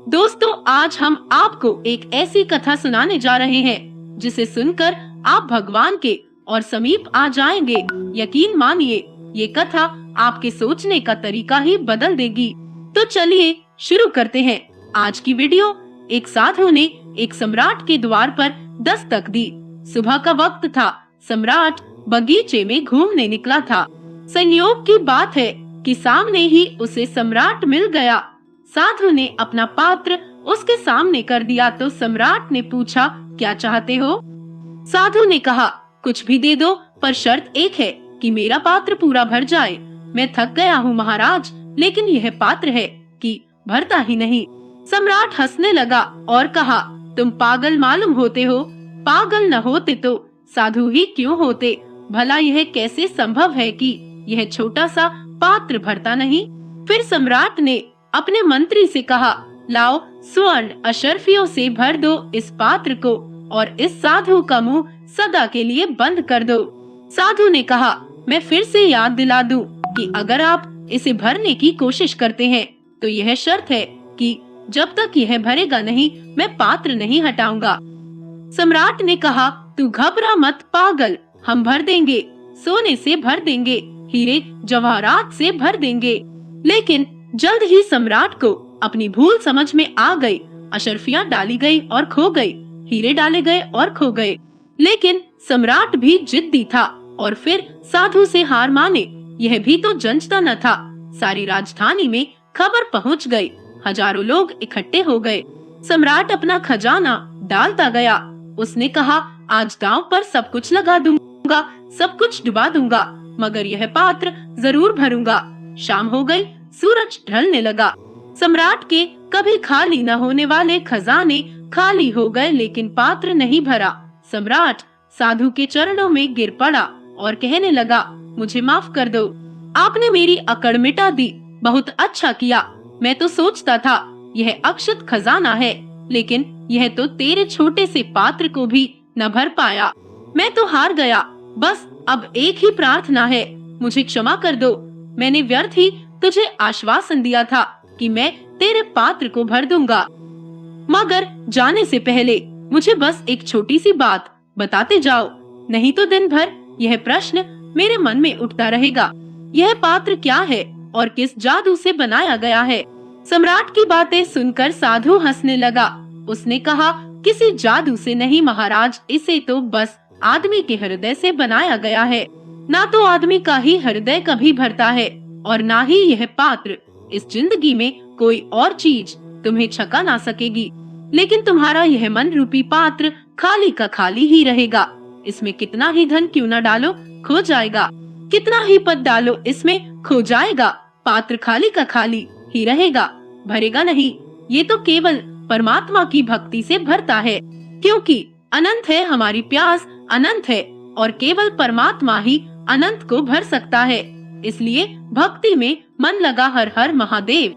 दोस्तों, आज हम आपको एक ऐसी कथा सुनाने जा रहे हैं जिसे सुनकर आप भगवान के और समीप आ जाएंगे। यकीन मानिए, ये कथा आपके सोचने का तरीका ही बदल देगी। तो चलिए शुरू करते हैं आज की वीडियो। एक साधु ने एक सम्राट के द्वार पर दस्तक दी। सुबह का वक्त था। सम्राट बगीचे में घूमने निकला था। संयोग की बात है कि सामने ही उसे सम्राट मिल गया। साधु ने अपना पात्र उसके सामने कर दिया तो सम्राट ने पूछा, क्या चाहते हो? साधु ने कहा, कुछ भी दे दो, पर शर्त एक है कि मेरा पात्र पूरा भर जाए। मैं थक गया हूँ महाराज, लेकिन यह पात्र है कि भरता ही नहीं। सम्राट हंसने लगा और कहा, तुम पागल मालूम होते हो। पागल न होते तो साधु ही क्यों होते। भला यह कैसे संभव है कि यह छोटा सा पात्र भरता नहीं? फिर सम्राट ने अपने मंत्री से कहा, लाओ स्वर्ण अशर्फियों से भर दो इस पात्र को और इस साधु का मुंह सदा के लिए बंद कर दो। साधु ने कहा, मैं फिर से याद दिला दूं कि अगर आप इसे भरने की कोशिश करते हैं तो यह शर्त है कि जब तक यह भरेगा नहीं, मैं पात्र नहीं हटाऊंगा। सम्राट ने कहा, तू घबरा मत पागल, हम भर देंगे। सोने से भर देंगे, हीरे जवाहरात से भर देंगे। लेकिन जल्द ही सम्राट को अपनी भूल समझ में आ गई। अशर्फियां डाली गई और खो गई, हीरे डाले गए और खो गए। लेकिन सम्राट भी जिद्दी था और फिर साधु से हार माने। यह भी तो जंचता न था। सारी राजधानी में खबर पहुंच गई। हजारों लोग इकट्ठे हो गए। सम्राट अपना खजाना डालता गया। उसने कहा, आज दांव पर सब कुछ लगा दूंगा, सब कुछ डुबा दूंगा, मगर यह पात्र जरूर भरूंगा। शाम हो गई, सूरज ढलने लगा। सम्राट के कभी खाली न होने वाले खजाने खाली हो गए, लेकिन पात्र नहीं भरा। सम्राट साधु के चरणों में गिर पड़ा और कहने लगा, मुझे माफ कर दो, आपने मेरी अकड़ मिटा दी। बहुत अच्छा किया। मैं तो सोचता था यह अक्षत खजाना है, लेकिन यह तो तेरे छोटे से पात्र को भी न भर पाया। मैं तो हार गया। बस अब एक ही प्रार्थना है, मुझे क्षमा कर दो। मैंने व्यर्थ ही तुझे आश्वासन दिया था कि मैं तेरे पात्र को भर दूंगा। मगर जाने से पहले मुझे बस एक छोटी सी बात बताते जाओ, नहीं तो दिन भर यह प्रश्न मेरे मन में उठता रहेगा। यह पात्र क्या है और किस जादू से बनाया गया है? सम्राट की बातें सुनकर साधु हंसने लगा। उसने कहा, किसी जादू से नहीं महाराज, इसे तो बस आदमी के हृदय से बनाया गया है। ना तो आदमी का ही हृदय कभी भरता है और ना ही यह पात्र। इस जिंदगी में कोई और चीज तुम्हें छका ना सकेगी, लेकिन तुम्हारा यह मन रूपी पात्र खाली का खाली ही रहेगा। इसमें कितना ही धन क्यों न डालो, खो जाएगा। कितना ही पद डालो, इसमें खो जाएगा। पात्र खाली का खाली ही रहेगा, भरेगा नहीं। ये तो केवल परमात्मा की भक्ति से भरता है, क्योंकि अनंत है हमारी प्यास, अनंत है और केवल परमात्मा ही अनंत को भर सकता है। इसलिए भक्ति में मन लगा। हर हर महादेव।